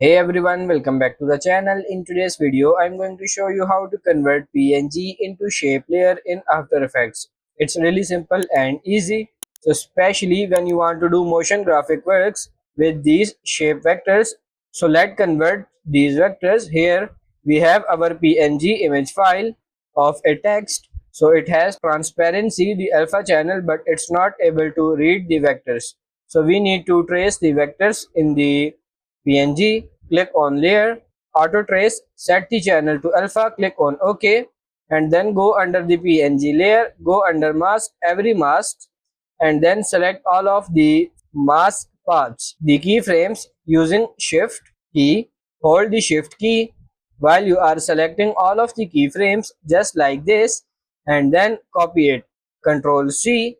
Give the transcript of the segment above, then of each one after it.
Hey everyone, welcome back to the channel. In today's video, I'm going to show you how to convert PNG into shape layer in After Effects. It's really simple and easy. So especially when you want to do motion graphic works with these shape vectors. So let's convert these vectors. Here we have our PNG image file of a text. So it has transparency, the alpha channel, but it's not able to read the vectors. So we need to trace the vectors in the PNG, click on layer, auto trace, set the channel to alpha, click on OK, and then go under the PNG layer, go under mask, every mask, and then select all of the mask paths. The keyframes using shift key, hold the shift key while you are selecting all of the keyframes just like this, and then copy it. Control C,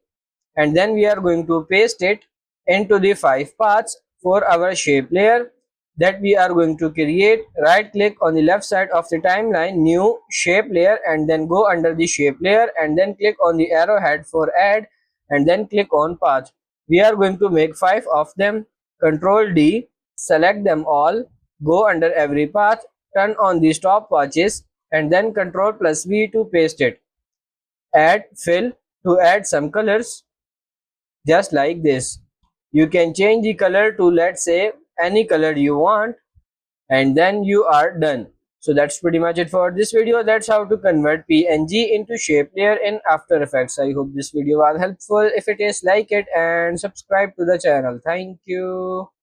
and then we are going to paste it into the 5 paths for our shape layer that we are going to create. Right click on the left side of the timeline, new shape layer, and then go under the shape layer and then click on the arrowhead for add and then click on path. We are going to make 5 of them. Control D, select them all, go under every path, turn on the stop watches, and then Control plus V to paste it. Add fill to add some colors just like this. You can change the color to, let's say, any color you want, and then you are done. So that's pretty much it for this video. That's how to convert PNG into shape layer in After Effects. I hope this video was helpful. If it is, like it and subscribe to the channel. Thank you.